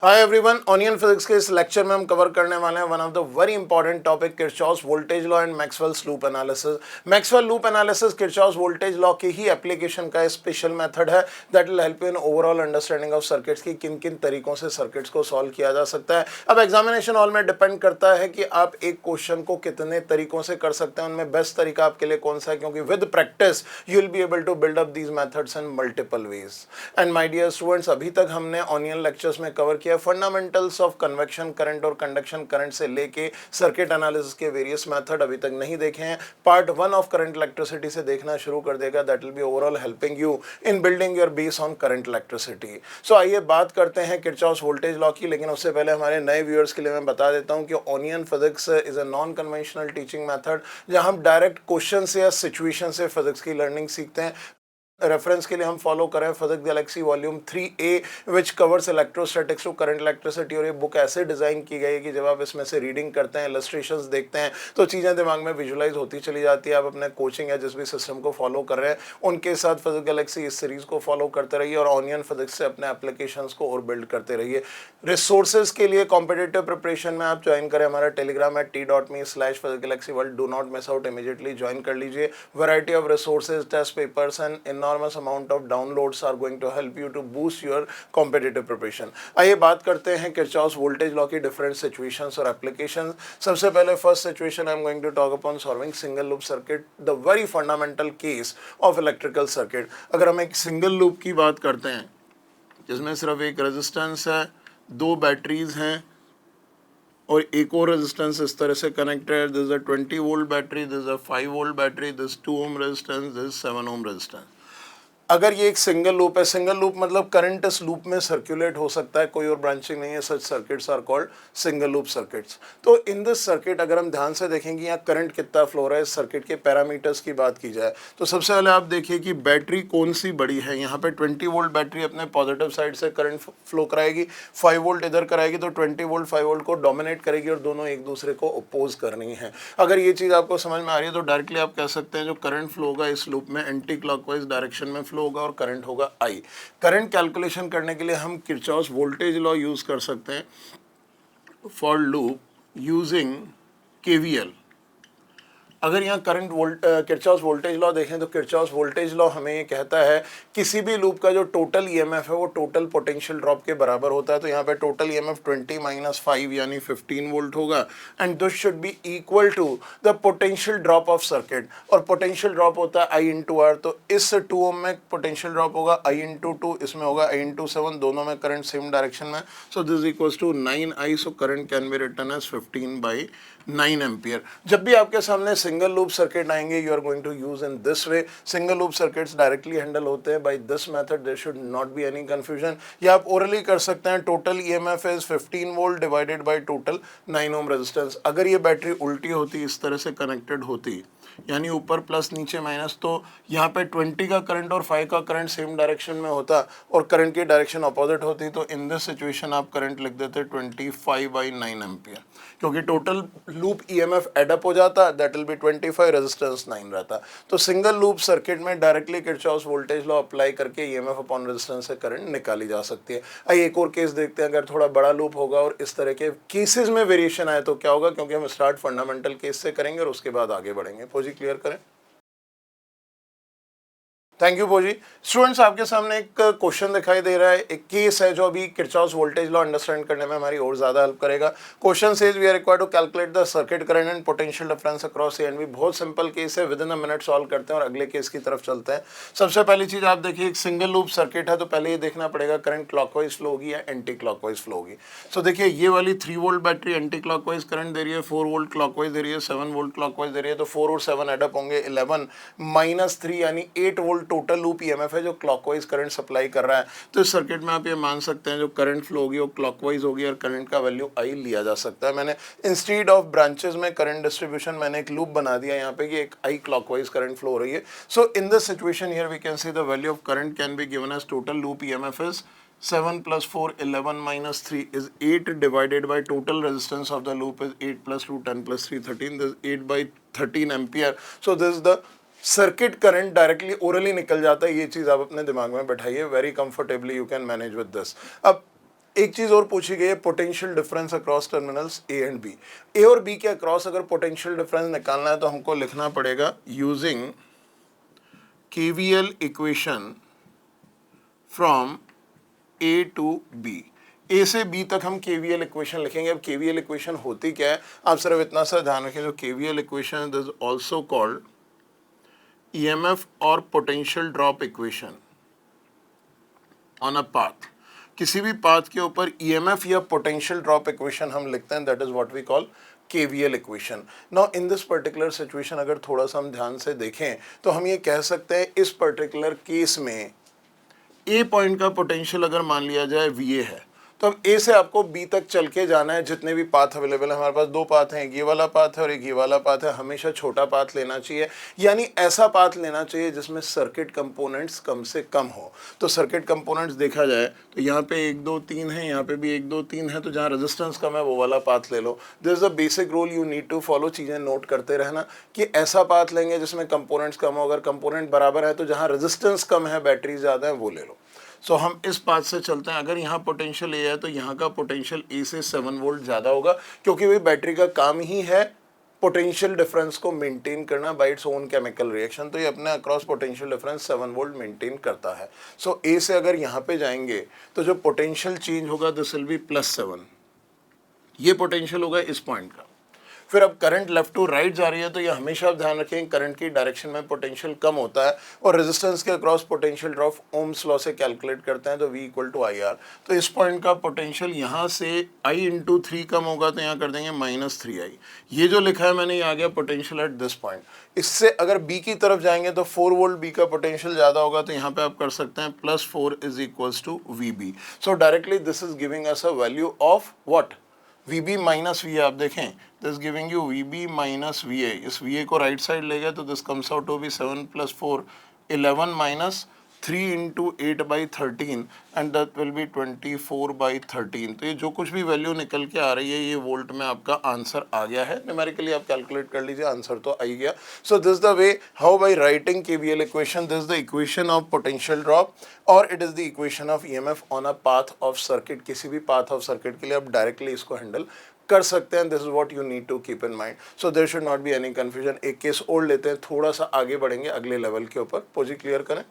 Hi everyone, onion physics के इस lecture में हम कवर करने वाले हैं one of the very important topic Kirchhoff's voltage law and Maxwell's loop analysis. Maxwell loop analysis Kirchhoff's voltage law की ही application का स्पेशल मेथड है that will help you in overall understanding of circuits की किन किन तरीकों से circuits को solve किया जा सकता है। अब एग्जामिनेशन हॉल में डिपेंड करता है कि आप एक क्वेश्चन को कितने तरीकों से कर सकते हैं, उनमें बेस्ट तरीका आपके लिए कौन सा है, क्योंकि with practice you will be able to build up these methods in multiple ways. And my dear students, अभी तक हमने ऑनियन लेक्चर्स में कवर किया फंडामेंटल ऑफ कन्वेक्शन करंट और कंडक्शन करंट से लेके सर्किट एनालिसिस के वेरियस मेथड अभी तक नहीं देखे हैं। पार्ट 1 ऑफ करंट इलेक्ट्रिसिटी से देखना शुरू कर देगा, that will be overall helping you in building your base on current electricity. So आइए बात करते हैं किरचॉफ्स वोल्टेज लॉ की, लेकिन उससे पहले हमारे नए व्यूअर्स के लिए मैं बता देता हूं कि onion physics is a non conventional teaching method जहां हम डायरेक्ट क्वेश्चन से या सिचुएशन से फिजिक्स की लर्निंग सीखते हैं। रेफरेंस के लिए हम फॉलो करें physics galaxy volume 3A which covers electrostatics to current electricity. और ये बुक ऐसे डिज़ाइन की गई है कि जब आप इसमें से रीडिंग करते हैं, इलस्ट्रेशंस देखते हैं, तो चीज़ें दिमाग में विजुलाइज होती चली जाती है। आप अपने कोचिंग या जिस भी सिस्टम को फॉलो कर रहे हैं उनके साथ फिजिक्स गैलेक्सी इस सीरीज़ को फॉलो करते रहिए और ऑनियन फिजिक्स से अपने एप्लीकेशंस को और बिल्ड करते रहिए। रिसोर्सेज के लिए कॉम्पिटिटिव प्रिपरेशन में आप ज्वाइन करें हमारा telegram t.me/physicgalaxyworld। Do not miss out, immediately join कर लीजिए। Variety of resources, test papers and enormous amount of downloads are going to help you to boost your competitive preparation। आइए बात करते हैं किरचॉफ्स वोल्टेज लॉ की different situations और applications. सबसे पहले first situation I am going to talk upon solving single loop circuit, the very fundamental case of electrical circuit. अगर हम एक सिंगल लूप की बात करते हैं जिसमें सिर्फ एक रेजिस्टेंस है, दो बैटरीज हैं और एक और रेजिस्टेंस इस तरह से कनेक्टेड है, this is a 20 volt battery, this is a 5 volt battery, this 2 ohm resistance, this 7 ohm resistance. अगर ये एक सिंगल लूप है, सिंगल लूप मतलब करंट इस लूप में सर्कुलेट हो सकता है, कोई और ब्रांचिंग नहीं है, such circuits are called single loop circuits. तो इन दिस सर्किट अगर हम ध्यान से देखेंगे यहाँ करंट कितना फ्लो रहा है, इस सर्किट के पैरामीटर्स की बात की जाए तो सबसे पहले आप देखिए कि बैटरी कौन सी बड़ी है। यहाँ पे 20 वोल्ट बैटरी अपने पॉजिटिव साइड से करंट फ्लो कराएगी, 5 वोल्ट इधर कराएगी, तो 20 वोल्ट 5 वोल्ट को डोमिनेट करेगी और दोनों एक दूसरे को अपोज करनी है। अगर ये चीज़ आपको समझ में आ रही है तो डायरेक्टली आप कह सकते हैं जो करंट फ्लो होगा इस लूप में एंटी क्लॉकवाइज डायरेक्शन में फ्लो होगा और करंट होगा I। करंट कैलकुलेशन करने के लिए हम किरचॉफ्स वोल्टेज लॉ यूज कर सकते हैं फॉर लूप यूजिंग KVL। अगर यहाँ किरचॉफ्स वोल्टेज लॉ देखें तो किरचॉफ्स वोल्टेज लॉ हमें ये कहता है किसी भी लूप का जो टोटल EMF है वो टोटल पोटेंशियल ड्रॉप के बराबर होता है। तो यहाँ पे टोटल EMF 20 - 5 यानी 15 वोल्ट होगा and this should be equal to the potential drop of circuit. और पोटेंशियल ड्रॉप होता है I × R। तो इस 2 ओम में पोटेंशियल ड्रॉप होगा I × 2, इसमें होगा I × 7, दोनों में करंट सेम डायरेक्शन में। So this equals to 9I। So current can be written as 15/9 ampere. जब भी आपके सामने सिंगल लूप सर्किट आएंगे you are going to use in this way. Single loop circuits directly handle होते हैं by this method, there should not be any confusion. या आप orally कर सकते हैं total EMF is 15 volt divided by total 9 ohm resistance. अगर ये battery उल्टी होती, इस तरह से कनेक्टेड होती, यानी ऊपर प्लस नीचे माइनस, तो यहाँ पे 20 का करंट और 5 का करंट सेम डायरेक्शन में होता और करंट की डायरेक्शन अपोजिट होती, तो इन दिस सिचुएशन आप करंट लिख देते 25/9 एम्पियर, क्योंकि टोटल लूप EMF एडअप हो जाता, दैट विल बी 25, रेजिस्टेंस 9 रहता। तो सिंगल लूप सर्किट में directly Kirchhoff's voltage law apply करके EMF अपॉन रेजिस्टेंस से करंट निकाली जा सकती है। आइए एक और केस देखते हैं। अगर थोड़ा बड़ा लूप होगा और इस तरह के केसेस में वेरिएशन आए तो क्या होगा, क्योंकि हम स्टार्ट फंडामेंटल केस से करेंगे और उसके बाद आगे बढ़ेंगे। पोजी क्लियर करें। Thank you Bhoji. स्टूडेंट्स, आपके सामने एक क्वेश्चन दिखाई दे रहा है, एक केस है जो अभी किरचॉफ्स वोल्टेज लॉ अंडरस्टैंड करने में हमारी और ज्यादा हेल्प करेगा। Question says we are required to calculate the circuit current and potential difference across A and B. बहुत सिंपल केस है, within a minute solve करते हैं और अगले केस की तरफ चलते हैं। सबसे पहली चीज आप देखिए, एक सिंगल लूप सर्किट है तो पहले ये देखना पड़ेगा करंट क्लॉकवाइज फ्लो होगी या एंटी क्लॉकवाइज फ्लो होगी। सो देखिए ये वाली 3 volt battery anti clockwise current दे रही है, 4 वोल्ट क्लॉकवाइज दे रही है, 7 वोल्ट क्लॉकवाइज दे रही है, तो 4 और 7 एडअप होंगे 11 - 3 यानी 8 वोल्ट टोटल लूप EMF है जो क्लॉकवाइज करंट सप्लाई कर रहा है। तो इस सर्किट में आप ये मान सकते हैं जो करंट फ्लो होगी वो क्लॉकवाइज होगी और करंट का वैल्यू I लिया जा सकता है। मैंने इंस्टेड ऑफ ब्रांचेस में करंट डिस्ट्रीब्यूशन मैंने एक लूप बना दिया यहाँ पे कि एक I क्लॉकवाइज करंट फ्लो हो रही है। So in this situation here we can see the value of current can be given as total loop EMF is 7 + 4 11 - 3 is 8 divided by total resistance of the loop is 8 + 2 10 + 3 13, this is 8/13 ampere। so this is the circuit current directly ओरली निकल जाता है। ये चीज आप अपने दिमाग में बैठाइए, very comfortably you can manage with this. अब एक चीज और पूछी गई है, potential difference across terminals A and B. A और बी के अक्रॉस अगर पोटेंशियल डिफरेंस निकालना है तो हमको लिखना पड़ेगा using KVL equation from A to B. A से बी तक हम केवीएल इक्वेशन लिखेंगे। अब केवीएल इक्वेशन होती क्या है, आप सिर्फ इतना सा ध्यान रखें, जो KVL equation is also called EMF or potential drop equation on a path. किसी भी पाथ के ऊपर ईएमएफ या पोटेंशियल ड्रॉप इक्वेशन हम लिखते हैं, that is what we call KVL equation. Now in this particular situation अगर थोड़ा सा हम ध्यान से देखें तो हम ये कह सकते हैं इस पर्टिकुलर केस में ए पॉइंट का पोटेंशियल अगर मान लिया जाए VA है, तो अब ए से आपको बी तक चल के जाना है। जितने भी पाथ अवेलेबल है, हमारे पास दो पाथ हैं, एक ये वाला पाथ है और एक ये वाला पाथ है। हमेशा छोटा पाथ लेना चाहिए, यानी ऐसा पाथ लेना चाहिए जिसमें सर्किट कंपोनेंट्स कम से कम हो। तो सर्किट कंपोनेंट्स देखा जाए तो यहाँ पे 1 2 3 है, यहाँ पे भी 1 2 3 है, तो जहाँ रेजिस्टेंस कम है वो वाला पाथ ले लो। This is the basic rule, you need to follow. चीज़ें नोट करते रहना कि ऐसा पाथ लेंगे जिसमें कंपोनेंट्स कम हो। अगर कंपोनेंट बराबर है तो जहाँ रेजिस्टेंस कम है, बैटरी ज़्यादा है, वो ले लो। सो हम इस पाथ से चलते हैं। अगर यहाँ पोटेंशियल ए है तो यहाँ का पोटेंशियल ए से 7 वोल्ट ज़्यादा होगा, क्योंकि वही बैटरी का काम ही है पोटेंशियल डिफरेंस को मेंटेन करना bye its own chemical reaction. तो ये अपने across potential difference 7 volt maintain करता है। सो ए से अगर यहाँ पे जाएंगे तो जो पोटेंशियल चेंज होगा दिस विल बी +7। ये पोटेंशियल होगा इस पॉइंट का। फिर अब करंट लेफ्ट टू राइट जा रही है, तो ये हमेशा आप ध्यान रखें करंट की डायरेक्शन में पोटेंशियल कम होता है, और रेजिस्टेंस के across potential drop Ohm's law से कैलकुलेट करते हैं, तो V = IR। तो इस पॉइंट का पोटेंशियल यहाँ से I × 3 कम होगा, तो यहाँ कर देंगे -3I। ये जो लिखा है मैंने, ये आ गया पोटेंशियल एट दिस पॉइंट। इससे अगर B की तरफ जाएंगे तो 4 वोल्ट B का पोटेंशियल ज़्यादा होगा, तो यहाँ पे आप कर सकते हैं +4 = VB। So directly this is giving us a value of what, VB - VA। आप देखें, this giving you VB - VA। इस VA को राइट साइड ले गए तो this comes out to be 7 + 4 11 - 3 × 8/13 and that will be 24/13। तो ये जो कुछ भी वैल्यू निकल के आ रही है, ये वोल्ट में आपका आंसर आ गया है। न्यूमेरिकली आप कैलकुलेट कर लीजिए, आंसर तो आ ही गया। So this the way how by writing KVL equation, this the equation of potential drop, और it is the equation of EMF on a path of circuit. किसी भी पाथ ऑफ सर्किट के लिए आप डायरेक्टली इसको हैंडल कर सकते हैं। This is what you need to keep in mind. So there should not be any confusion. एक केस और लेते हैं, थोड़ा सा आगे बढ़ेंगे अगले लेवल के ऊपर। पोजी क्लियर करें।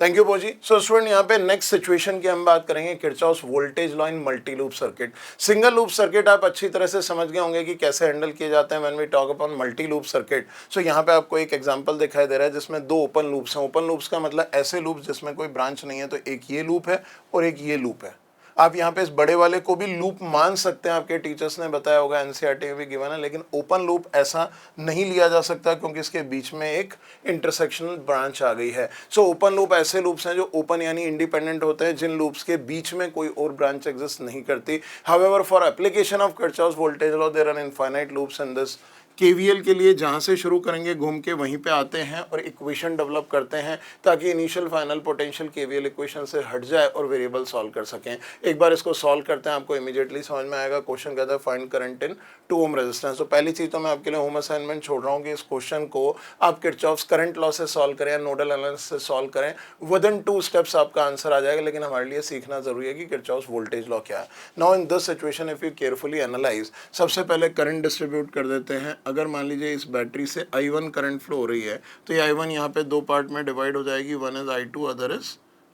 थैंक यू पोजी। सो स्टूडेंट, यहाँ पे नेक्स्ट सिचुएशन की हम बात करेंगे, Kirchhoff's voltage law in multi loop circuit. Single loop circuit आप अच्छी तरह से समझ गए होंगे कि कैसे हैंडल किए जाते हैं when we talk upon multi loop circuit. So यहाँ पे आपको एक एग्जांपल दिखाई दे रहा है जिसमें 2 ओपन लूप्स हैं। ओपन लूप्स का मतलब ऐसे लूप्स जिसमें कोई ब्रांच नहीं है। तो एक ये लूप है और एक ये लूप है। आप यहाँ पे इस बड़े वाले को भी लूप मान सकते हैं, आपके टीचर्स ने बताया होगा, एनसीईआरटी में भी गिवन है। लेकिन ओपन लूप ऐसा नहीं लिया जा सकता क्योंकि इसके बीच में एक इंटरसेक्शनल ब्रांच आ गई है। सो ओपन लूप ऐसे लूप्स हैं जो ओपन यानी इंडिपेंडेंट होते हैं, जिन लूप्स के बीच में कोई और ब्रांच एग्जिस्ट नहीं करती। However for application of Kirchhoff's voltage law there are infinite loops in this. KVL के लिए जहाँ से शुरू करेंगे घूम के वहीं पे आते हैं और इक्वेशन डेवलप करते हैं, ताकि initial final potential KVL equation से हट जाए और वेरिएबल सॉल्व कर सकें। एक बार इसको सॉल्व करते हैं, आपको इमीडिएटली समझ में आएगा। क्वेश्चन कहता है find current in 2 ohm resistance. तो पहली चीज़ तो मैं आपके लिए होम असाइनमेंट छोड़ रहा हूँ कि इस क्वेश्चन को आप किरचॉफ्स करंट लॉ से सॉल्व करें या नोडल एनालिसिस से सॉल्व करें। विदिन 2 स्टेप्स आपका आंसर आ जाएगा। लेकिन हमारे लिए सीखना जरूरी है कि किरचॉफ्स वोल्टेज लॉ क्या है। Now in this situation if you carefully analyse, सबसे पहले करंट डिस्ट्रीब्यूट कर देते हैं। अगर मान लीजिए इस बैटरी से I1 करंट फ्लो हो रही है, तो ये I1 यहाँ पे 2 पार्ट में डिवाइड हो जाएगी। One is I2, other is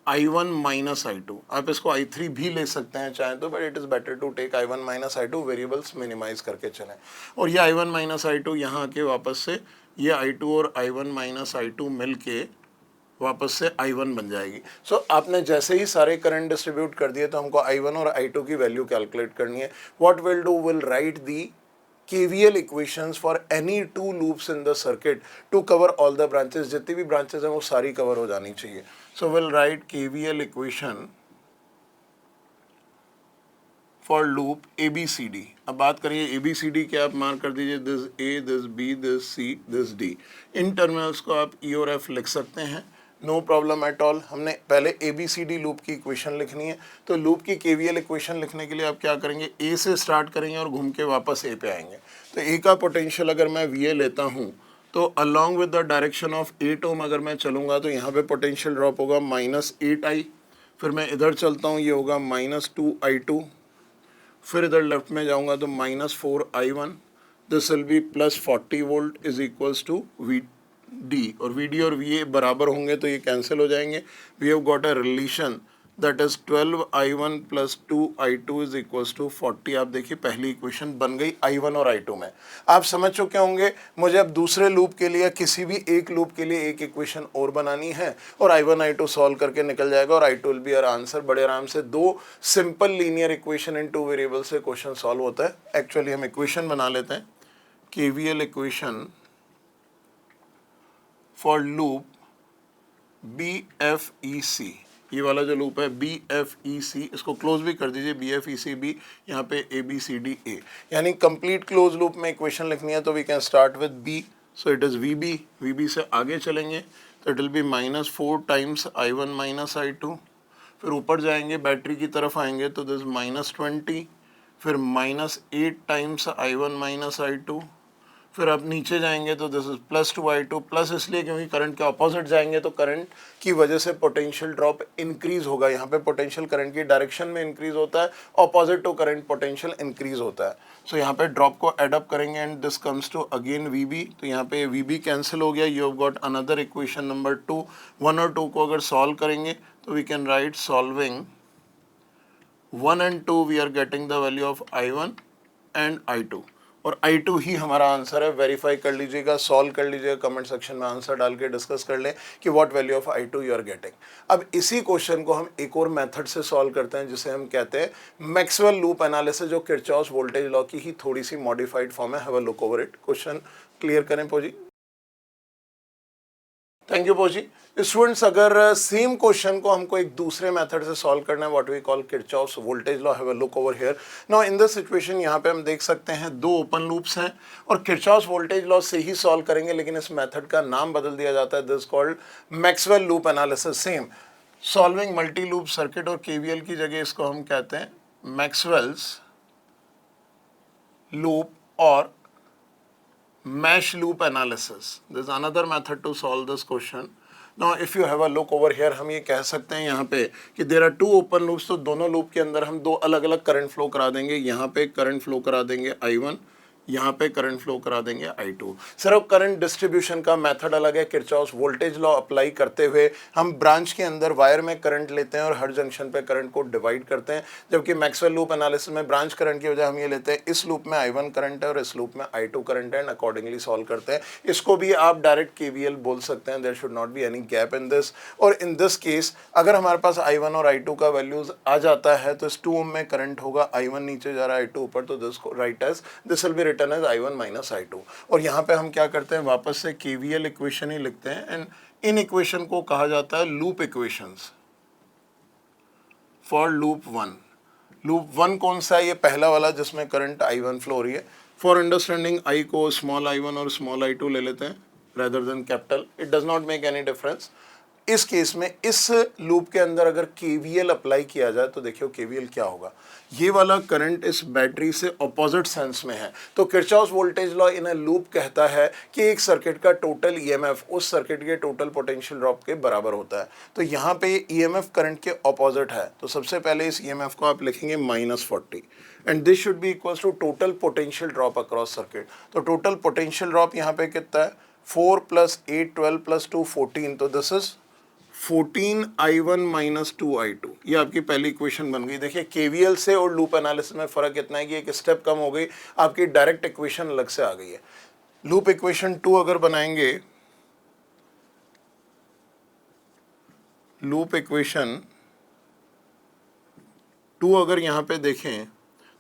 I1 - I2। आप इसको I3 भी ले सकते हैं चाहे तो, but it is better to take I1 - I2, variables minimize करके चलें। और ये I1 - I2 यहाँ आके वापस से ये I2 और I1 - I2 मिल के वापस से I1 बन जाएगी। सो आपने जैसे ही सारे करंट डिस्ट्रीब्यूट कर दिए, तो हमको I1 और I2 की वैल्यू कैलकुलेट करनी है। What will do, will write the KVL equations for any 2 loops in the circuit to cover all the branches। जितनी भी branches हैं वो सारी कवर हो जानी चाहिए। So we'll write KVL equation for loop ABCD। अब बात करिए ABCD के, आप मार्क कर दीजिए this A, this B, this C, this D। In terminals को आप E और F लिख सकते हैं, नो प्रॉब्लम एट ऑल। हमने पहले ABCD लूप की इक्वेशन लिखनी है, तो लूप की KVL इक्वेशन लिखने के लिए आप क्या करेंगे, A से स्टार्ट करेंगे और घूम के वापस A पे आएंगे। तो A का पोटेंशियल अगर मैं VA लेता हूँ, तो along with the direction of 8 ओम अगर मैं चलूँगा, तो यहाँ पे पोटेंशियल ड्रॉप होगा -8I। फिर मैं इधर चलता हूँ, ये होगा -2I2, फिर इधर लेफ्ट में जाऊँगा तो -4I1, this will be +40 volt is equals to VD, और VD और VA बराबर होंगे तो ये कैंसिल हो जाएंगे. We have got a relation that is 12I1 + 2I2 is equals to 40. आप देखिए पहली इक्वेशन बन गई I1 और I2 में. आप समझ चुके होंगे. मुझे अब दूसरे लूप के लिए, किसी भी एक लूप के लिए एक इक्वेशन और बनानी है और I1 I2 सॉल्व करके निकल जाएगा और I2 will be our answer. बड़े आराम से दो simple linear equation in two variable से क्वेश्चन सॉल्व होता है. एक्चुअली हम इक्वेशन बना लेते हैं. KVL equation for loop BFEC, ये वाला जो लूप है BFEC, इसको क्लोज भी कर दीजिए, BFEC B, यहाँ पे ABCDA, यानी कंप्लीट क्लोज लूप में इक्वेशन लिखनी है तो we can start with B. So it is VB से आगे चलेंगे तो it will be -4 times I1 - I2. फिर ऊपर जाएंगे, बैटरी की तरफ आएंगे तो दिस -20, फिर -8 टाइम्स I1 - I2. फिर आप नीचे जाएंगे तो दिस इज +2I2, प्लस इसलिए क्योंकि करंट के ऑपोजिट जाएंगे तो करंट की वजह से पोटेंशियल ड्रॉप इंक्रीज होगा. यहाँ पे पोटेंशियल करंट की डायरेक्शन में इंक्रीज होता है, opposite to current potential increase होता है. सो यहाँ पे ड्रॉप को एडअप करेंगे and this comes to again VB. तो यहाँ पे VB कैंसिल हो गया. You have got another equation number 2. 1 और 2 को अगर सॉल्व करेंगे तो we can write solving 1 and 2 we are getting the value of I1 and I2, और I2 ही हमारा आंसर है. वेरीफाई कर लीजिएगा, सॉल्व कर लीजिएगा, कमेंट सेक्शन में आंसर डाल के डिस्कस कर लें कि what value of I2 you are getting. अब इसी क्वेश्चन को हम एक और मेथड से सॉल्व करते हैं जिसे हम कहते हैं मैक्सवेल लूप एनालिसिस, जो किरचॉफ वोल्टेज लॉ की ही थोड़ी सी मॉडिफाइड फॉर्म है. Have a look over it. Question clear करें पोजी. थैंक यू पोजी. स्टूडेंट्स, अगर सेम क्वेश्चन को हमको एक दूसरे मेथड से सॉल्व करना है, what we call Kirchhoff's voltage law, have a look over here. Now in this situation यहाँ पे हम देख सकते हैं दो ओपन लूप्स हैं और किरचॉफ्स वोल्टेज लॉ से ही सॉल्व करेंगे, लेकिन इस मेथड का नाम बदल दिया जाता है. This called Maxwell loop analysis. Same solving multi loop circuit, और KVL की जगह इसको हम कहते हैं मैक्सवेल्स लूप और mesh loop analysis. There is another method to solve this question. Now if you have a look over here, हम ये कह सकते हैं यहाँ पे कि there are two open loops, तो दोनों लूप के अंदर हम दो अलग अलग करंट फ्लो करा देंगे. यहाँ पे करंट फ्लो करा देंगे I1, यहाँ पे करंट फ्लो करा देंगे I2. सिर्फ करंट डिस्ट्रीब्यूशन का मेथड अलग है. किरचॉफ्स वोल्टेज लॉ अप्लाई करते हुए हम ब्रांच के अंदर वायर में करंट लेते हैं और हर जंक्शन पे करंट को डिवाइड करते हैं, जबकि मैक्सवेल लूप एनालिसिस में ब्रांच करंट की वजह हम ये लेते हैं इस लूप में I1 करंट है और इस लूप में I2 करंट है, एंड अकॉर्डिंगली सॉल्व करते हैं. इसको भी आप डायरेक्ट KVL बोल सकते हैं. There should not be any gap in this. और इन दिस केस अगर हमारे पास I1 और I2 का वैल्यूज आ जाता है तो इस 2 ओम में करंट होगा, I1 नीचे जा रहा है, I2 ऊपर, तो this right as this will be written as I1 - I2. और यहाँ पे हम क्या करते हैं, वापस से KVL इक्वेशन ही लिखते हैं, एंड इन इक्वेशन को कहा जाता है loop equations for loop 1. Loop 1 कौन सा है? ये पहला वाला जिसमें करंट I1 फ्लो हो रही है. फॉर अंडरस्टैंडिंग I को स्मॉल I1 और स्मॉल I2 ले लेते हैं rather than capital. It does not make any difference. इस केस में इस लूप के अंदर अगर KVL अप्लाई किया जाए तो देखियो KVL क्या होगा. ये वाला करंट इस बैटरी से ऑपोजिट सेंस में है, तो Kirchhoff's voltage law in a loop कहता है कि एक सर्किट का टोटल EMF उस सर्किट के टोटल पोटेंशियल ड्रॉप के बराबर होता है. तो यहाँ पे EMF करंट के ऑपोजिट है, तो सबसे पहले इस EMF को आप लिखेंगे -40, and this should be equals to total potential drop across circuit. तो टोटल पोटेंशियल ड्रॉप यहाँ पे कितना है, 4 + 8 12 + 2 14, तो दिस इज 14I1 - 2I2. ये आपकी पहली इक्वेशन बन गई. देखिए KVL से और लूप एनालिसिस में फ़र्क इतना है कि एक स्टेप कम हो गई, आपकी डायरेक्ट इक्वेशन अलग से आ गई है. लूप इक्वेशन 2 अगर बनाएंगे, लूप इक्वेशन 2 अगर यहाँ पे देखें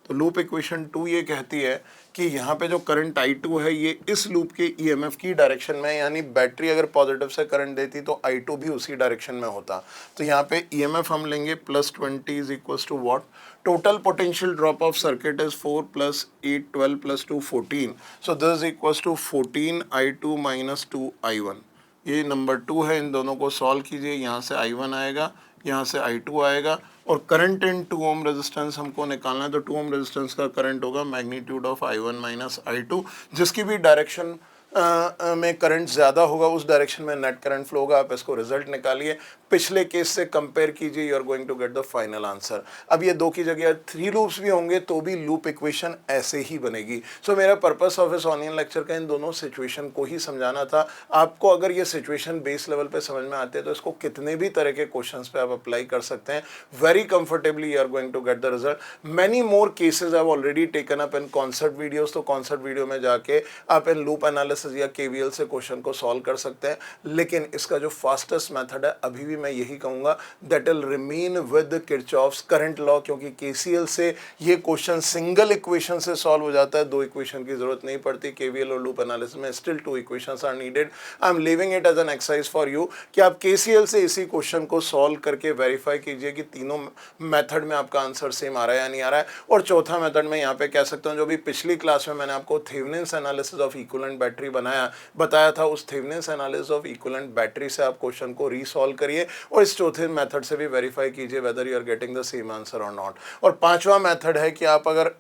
तो लूप इक्वेशन 2 ये कहती है कि यहाँ पे जो करंट I2 है ये इस लूप के EMF की डायरेक्शन में, यानी बैटरी अगर पॉजिटिव से करंट देती तो I2 भी उसी डायरेक्शन में होता. तो यहाँ पे EMF हम लेंगे +20 is equals to what, total potential drop of circuit is 4 + 8 12 + 2 14. So this is equals to 14I2 - 2I1. ये नंबर 2 है. इन दोनों को सॉल्व कीजिए. यहाँ से I1 आएगा, यहाँ से I2 आएगा, और करंट इन 2 ओम रेजिस्टेंस हमको निकालना है. तो 2 ओम रेजिस्टेंस का करंट होगा मैग्नीट्यूड ऑफ I1 - I2, जिसकी भी डायरेक्शन में करंट ज़्यादा होगा उस डायरेक्शन में नेट करंट फ्लो होगा। आप इसको रिजल्ट निकालिए, पिछले केस से कंपेयर कीजिए, you are going to get the final answer. अब ये 2 की जगह 3 लूप्स भी होंगे तो भी लूप इक्वेशन ऐसे ही बनेगी। सो मेरा पर्पस ऑफ इस ऑनियन लेक्चर का इन दोनों सिचुएशन को ही समझाना था। आपको अगर ये सिचुएशन बेस लेवल पे समझ में आते हैं तो इसको कितने भी तरह के क्वेश्चंस पे आप अप्लाई कर सकते हैं। Very comfortably you are going to get the result. Many more cases I have already taken up in concept videos, तो कॉन्सेप्ट वीडियो में जाके आप इन लूप एनालिसिस या केवीएल से क्वेश्चन को सॉल्व कर सकते हैं। लेकिन इसका जो फास्टेस्ट मेथड है अभी भी मैं यही कहूंगा, that will remain with Kirchhoff's current law, क्योंकि केसीएल से ये क्वेश्चन सिंगल इक्वेशन से सॉल्व हो जाता है, 2 इक्वेशन की जरूरत नहीं पड़ती। केवीएल और लूप एनालिसिस में still 2 equations are needed. I am leaving it as an exercise for you कि आप केसीएल से इसी क्वेश्चन को सॉल्व करके वेरीफाई कीजिए कि तीनों मेथड में आपका आंसर सेम आ रहा है या नहीं आ रहा है। और चौथा मेथड में यहाँ पे कह सकता हूँ, जो भी पिछली क्लास में मैंने आपको Thevenin's analysis of equivalent battery बताया था, उस Thevenin's analysis of equivalent battery से आप क्वेश्चन को रीसॉल्व करिए और इस चौथे मेथड से भी वेरीफाई कीजिए whether you are getting the same answer और नॉट। और पांचवा मेथड है कि आप अगर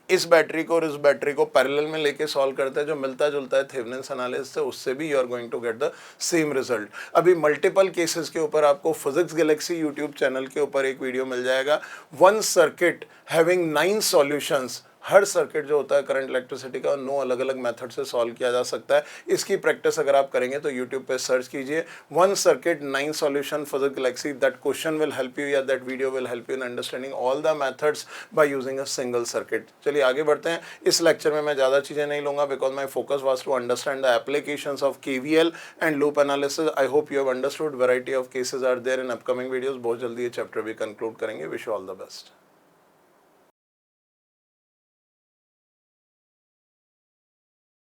इस बैटरी को और इस बैटरी को पैरेलल में लेके सॉल्व करते हैं, जो मिलता जुलता है थेवेनिन्स एनालिसिस से, उससे भी you are going to get the same result. अभी मल्टीपल केसेस के ऊपर आपको फिजिक्स गैलेक्सी यूट्यूब चैनल के ऊपर एक वीडियो मिल जाएगा, 1 सर्किट हैविंग 9 सॉल्यूशंस। हर सर्किट जो होता है करंट इलेक्ट्रिसिटी का 9 अलग अलग मेथड से सॉल्व किया जा सकता है। इसकी प्रैक्टिस अगर आप करेंगे तो यूट्यूब पे सर्च कीजिए 1 circuit 9 solution physics galaxy. That question will help you या that video will help you in understanding all the methods by using a single circuit. चलिए आगे बढ़ते हैं। इस लेक्चर में मैं ज़्यादा चीज़ें नहीं लूँगा because my focus was to understand the applications of KVL and loop analysis. I hope you have understood. Variety of cases are there in upcoming videos. बहुत जल्दी ये चैप्टर भी कंक्लूड करेंगे। Wish you all the best.